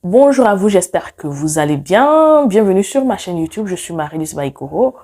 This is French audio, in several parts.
Bonjour à vous, j'espère que vous allez bien. Bienvenue sur ma chaîne YouTube, je suis Marie-Lise Baïkoro.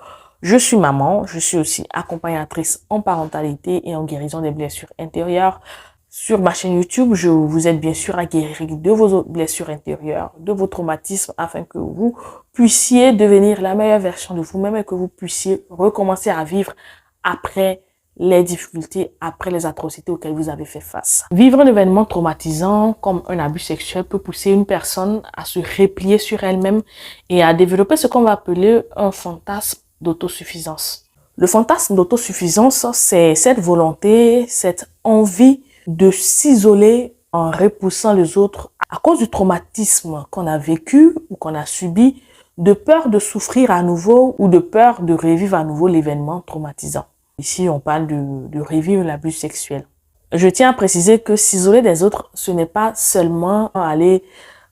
Je suis maman, je suis aussi accompagnatrice en parentalité et en guérison des blessures intérieures. Sur ma chaîne YouTube, je vous aide bien sûr à guérir de vos blessures intérieures, de vos traumatismes, afin que vous puissiez devenir la meilleure version de vous-même et que vous puissiez recommencer à vivre après les difficultés, après les atrocités auxquelles vous avez fait face. Vivre un événement traumatisant comme un abus sexuel peut pousser une personne à se replier sur elle-même et à développer ce qu'on va appeler un fantasme d'autosuffisance. Le fantasme d'autosuffisance, c'est cette volonté, cette envie de s'isoler en repoussant les autres à cause du traumatisme qu'on a vécu ou qu'on a subi, de peur de souffrir à nouveau ou de peur de revivre à nouveau l'événement traumatisant. Ici, on parle de revivre l'abus sexuel. Je tiens à préciser que s'isoler des autres, ce n'est pas seulement aller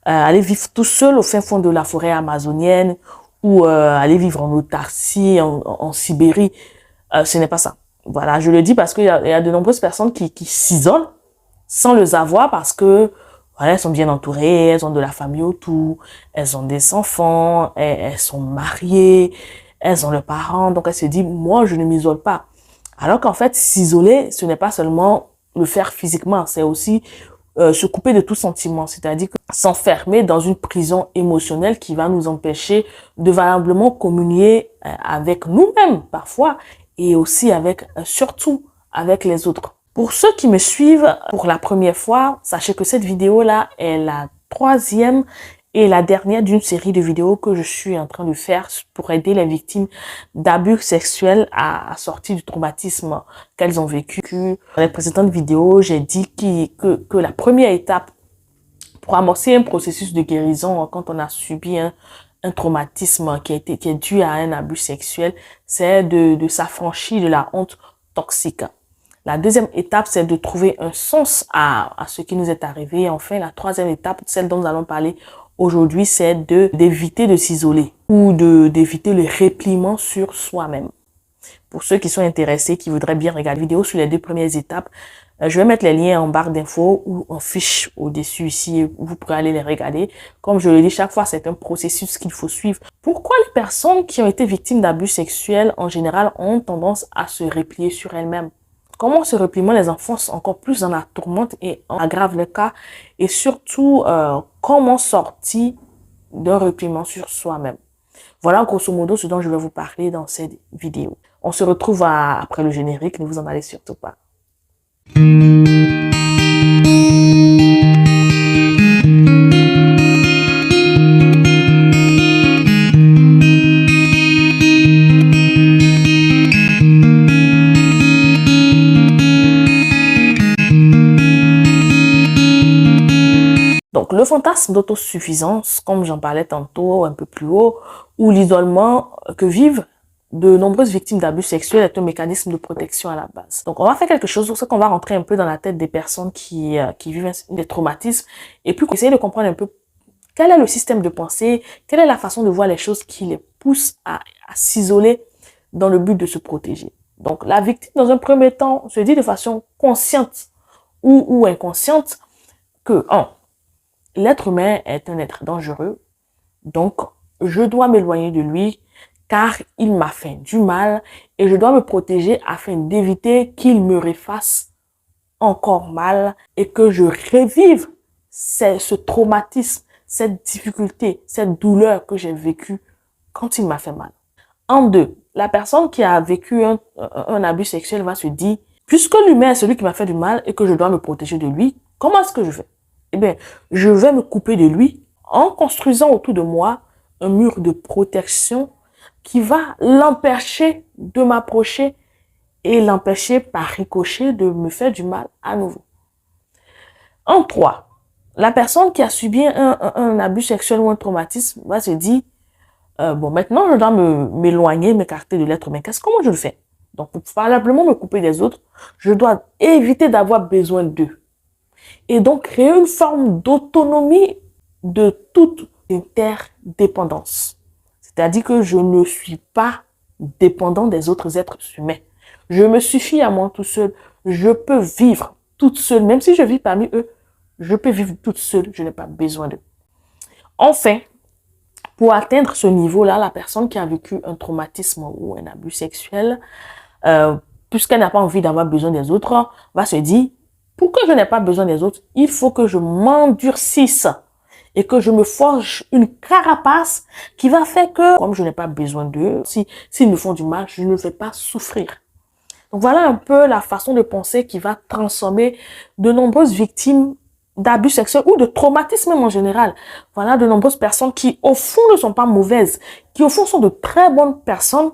vivre tout seul au fin fond de la forêt amazonienne ou aller vivre en autarcie, en Sibérie. Ce n'est pas ça. Voilà, je le dis parce qu'il y a de nombreuses personnes qui s'isolent sans le savoir parce que voilà, elles sont bien entourées, elles ont de la famille autour, elles ont des enfants, elles sont mariées, elles ont leurs parents. Donc, elles se disent, moi, je ne m'isole pas. Alors qu'en fait, s'isoler, ce n'est pas seulement le faire physiquement, c'est aussi se couper de tout sentiment, c'est-à-dire que s'enfermer dans une prison émotionnelle qui va nous empêcher de valablement communier avec nous-mêmes parfois et aussi avec, surtout avec les autres. Pour ceux qui me suivent pour la première fois, sachez que cette vidéo-là est la troisième et la dernière d'une série de vidéos que je suis en train de faire pour aider les victimes d'abus sexuels à sortir du traumatisme qu'elles ont vécu. Dans les précédentes vidéos, j'ai dit que la première étape pour amorcer un processus de guérison quand on a subi un traumatisme qui est dû à un abus sexuel, c'est de s'affranchir de la honte toxique. La deuxième étape, c'est de trouver un sens à ce qui nous est arrivé. Et enfin, la troisième étape, celle dont nous allons parler aujourd'hui, c'est d'éviter de s'isoler ou d'éviter le repliement sur soi-même. Pour ceux qui sont intéressés, qui voudraient bien regarder la vidéo sur les deux premières étapes, je vais mettre les liens en barre d'infos ou en fiche au-dessus ici. Vous pourrez aller les regarder. Comme je le dis, chaque fois, c'est un processus qu'il faut suivre. Pourquoi les personnes qui ont été victimes d'abus sexuels, en général, ont tendance à se replier sur elles-mêmes? Comment ce repliement les enfonce encore plus dans la tourmente et aggrave le cas? Et surtout, comment sortir d'un repliement sur soi-même? Voilà grosso modo ce dont je vais vous parler dans cette vidéo. On se retrouve après le générique, ne vous en allez surtout pas. Donc, le fantasme d'autosuffisance, comme j'en parlais tantôt un peu plus haut, ou l'isolement que vivent de nombreuses victimes d'abus sexuels est un mécanisme de protection à la base. Donc, on va faire quelque chose pour ça qu'on va rentrer un peu dans la tête des personnes qui vivent des traumatismes et puis essayer de comprendre un peu quel est le système de pensée, quelle est la façon de voir les choses qui les pousse à s'isoler dans le but de se protéger. Donc, la victime, dans un premier temps, se dit de façon consciente ou inconsciente que, l'être humain est un être dangereux, donc je dois m'éloigner de lui car il m'a fait du mal et je dois me protéger afin d'éviter qu'il me refasse encore mal et que je revive ce traumatisme, cette difficulté, cette douleur que j'ai vécue quand il m'a fait mal. En deux, la personne qui a vécu un abus sexuel va se dire, puisque l'humain est celui qui m'a fait du mal et que je dois me protéger de lui, comment est-ce que je fais? Eh bien, je vais me couper de lui en construisant autour de moi un mur de protection qui va l'empêcher de m'approcher et l'empêcher par ricochet de me faire du mal à nouveau. En trois, la personne qui a subi un abus sexuel ou un traumatisme va se dire, bon, maintenant je dois m'éloigner, m'écarter de l'être humain. Comment je le fais? Donc, pour valablement me couper des autres, je dois éviter d'avoir besoin d'eux. Et donc, créer une forme d'autonomie de toute interdépendance. C'est-à-dire que je ne suis pas dépendant des autres êtres humains. Je me suffis à moi tout seul. Je peux vivre toute seule. Même si je vis parmi eux, je peux vivre toute seule. Je n'ai pas besoin d'eux. Enfin, pour atteindre ce niveau-là, la personne qui a vécu un traumatisme ou un abus sexuel, puisqu'elle n'a pas envie d'avoir besoin des autres, va se dire, pour que je n'ai pas besoin des autres, il faut que je m'endurcisse et que je me forge une carapace qui va faire que, comme je n'ai pas besoin d'eux, s'ils me font du mal, je ne vais pas souffrir. Donc voilà un peu la façon de penser qui va transformer de nombreuses victimes d'abus sexuels ou de traumatisme en général. Voilà de nombreuses personnes qui au fond ne sont pas mauvaises, qui au fond sont de très bonnes personnes,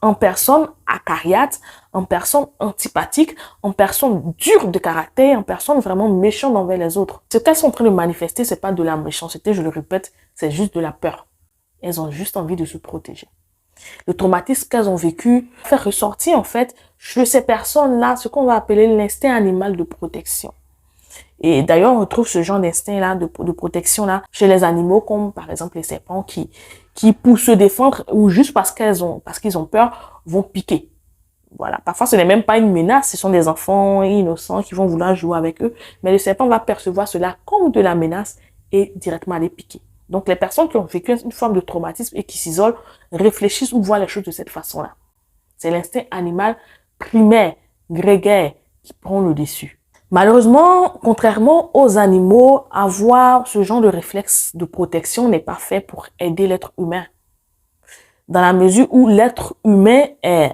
en personnes acariates, en personnes antipathiques, en personnes dures de caractère, en personnes vraiment méchantes envers les autres. Ce qu'elles sont en train de manifester, c'est pas de la méchanceté, je le répète, c'est juste de la peur. Elles ont juste envie de se protéger. Le traumatisme qu'elles ont vécu fait ressortir en fait chez ces personnes-là ce qu'on va appeler l'instinct animal de protection. Et d'ailleurs, on retrouve ce genre d'instinct-là de protection-là chez les animaux comme par exemple les serpents qui pour se défendre ou juste parce qu'ils ont peur vont piquer. Voilà, parfois ce n'est même pas une menace, ce sont des enfants innocents qui vont vouloir jouer avec eux, mais le serpent va percevoir cela comme de la menace et directement aller piquer. Donc les personnes qui ont vécu une forme de traumatisme et qui s'isolent réfléchissent ou voient les choses de cette façon-là. C'est l'instinct animal primaire, grégaire, qui prend le dessus. Malheureusement, contrairement aux animaux, avoir ce genre de réflexe de protection n'est pas fait pour aider l'être humain. Dans la mesure où l'être humain est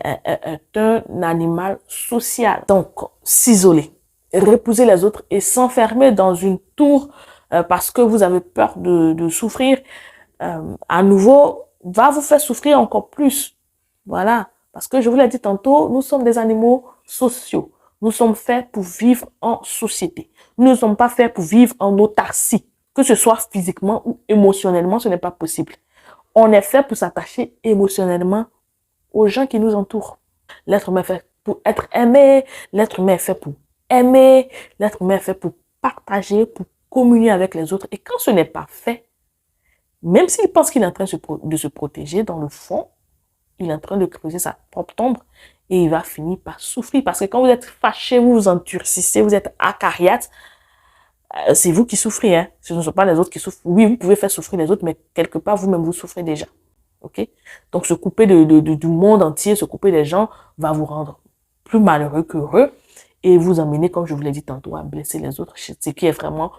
un animal social. Donc, s'isoler, repousser les autres et s'enfermer dans une tour parce que vous avez peur de souffrir, à nouveau, va vous faire souffrir encore plus. Voilà. Parce que je vous l'ai dit tantôt, nous sommes des animaux sociaux. Nous sommes faits pour vivre en société. Nous ne sommes pas faits pour vivre en autarcie. Que ce soit physiquement ou émotionnellement, ce n'est pas possible. On est fait pour s'attacher émotionnellement aux gens qui nous entourent. L'être humain est fait pour être aimé. L'être humain est fait pour aimer. L'être humain est fait pour partager, pour communier avec les autres. Et quand ce n'est pas fait, même s'il pense qu'il est en train de se protéger, dans le fond, il est en train de creuser sa propre tombe et il va finir par souffrir. Parce que quand vous êtes fâché, vous vous endurcissez, vous êtes acariate, c'est vous qui souffrez. Hein. Ce ne sont pas les autres qui souffrent. Oui, vous pouvez faire souffrir les autres, mais quelque part, vous-même, vous souffrez déjà. Ok? Donc, se couper du monde entier, se couper des gens, va vous rendre plus malheureux qu'heureux et vous emmener, comme je vous l'ai dit tantôt, à blesser les autres, ce qui est vraiment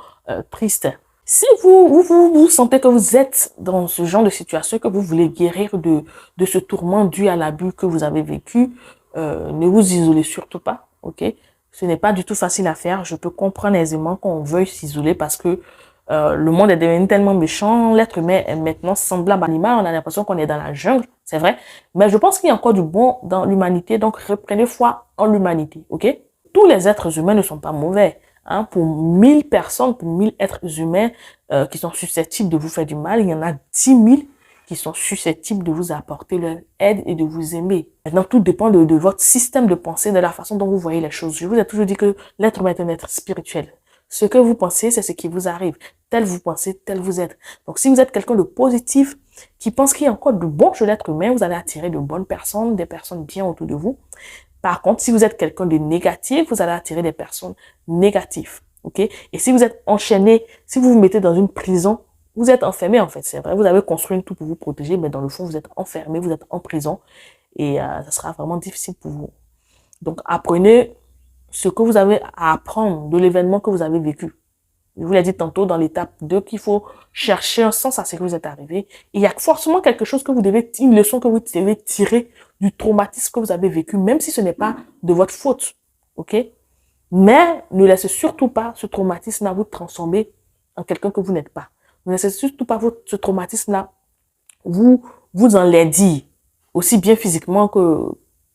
triste. Si vous sentez que vous êtes dans ce genre de situation, que vous voulez guérir de ce tourment dû à l'abus que vous avez vécu, ne vous isolez surtout pas, ok? Ce n'est pas du tout facile à faire. Je peux comprendre aisément qu'on veuille s'isoler parce que le monde est devenu tellement méchant, l'être humain est maintenant semblable à l'animal, on a l'impression qu'on est dans la jungle, c'est vrai. Mais je pense qu'il y a encore du bon dans l'humanité, donc reprenez foi en l'humanité, ok? Tous les êtres humains ne sont pas mauvais. Hein, pour 1000 personnes, pour 1000 êtres humains qui sont susceptibles de vous faire du mal, il y en a 10 000 qui sont susceptibles de vous apporter leur aide et de vous aimer. Maintenant, tout dépend de votre système de pensée, de la façon dont vous voyez les choses. Je vous ai toujours dit que l'être humain est un être spirituel. Ce que vous pensez, c'est ce qui vous arrive. Tel vous pensez, tel vous êtes. Donc, si vous êtes quelqu'un de positif, qui pense qu'il y a encore de bon chez l'être humain, vous allez attirer de bonnes personnes, des personnes bien autour de vous. Par contre, si vous êtes quelqu'un de négatif, vous allez attirer des personnes négatives. Ok? Et si vous êtes enchaîné, si vous vous mettez dans une prison, vous êtes enfermé en fait. C'est vrai, vous avez construit un tout pour vous protéger, mais dans le fond, vous êtes enfermé, vous êtes en prison et ça sera vraiment difficile pour vous. Donc, apprenez ce que vous avez à apprendre de l'événement que vous avez vécu. Je vous l'ai dit tantôt dans l'étape 2 qu'il faut chercher un sens à ce que vous êtes arrivé. Et il y a forcément quelque chose que vous devez, une leçon que vous devez tirer du traumatisme que vous avez vécu, même si ce n'est pas de votre faute. Ok? Mais ne laissez surtout pas ce traumatisme-là vous transformer en quelqu'un que vous n'êtes pas. Ne laissez surtout pas ce traumatisme-là vous enlaidir, aussi bien physiquement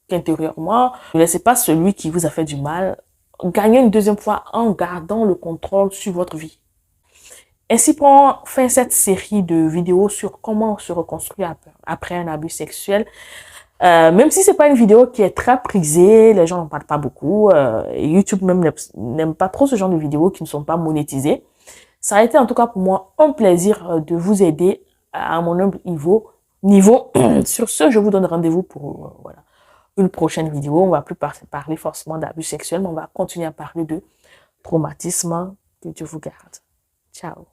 qu'intérieurement. Ne laissez pas celui qui vous a fait du mal gagner une deuxième fois en gardant le contrôle sur votre vie. Ainsi prend fin cette série de vidéos sur comment se reconstruire après un abus sexuel. Même si c'est pas une vidéo qui est très prisée, les gens n'en parlent pas beaucoup, et YouTube même n'aime pas trop ce genre de vidéos qui ne sont pas monétisées. Ça a été en tout cas pour moi un plaisir de vous aider à mon humble niveau. Sur ce, je vous donne rendez-vous pour voilà, une prochaine vidéo. On va plus parler forcément d'abus sexuels, mais on va continuer à parler de traumatisme. Que Dieu vous garde. Ciao.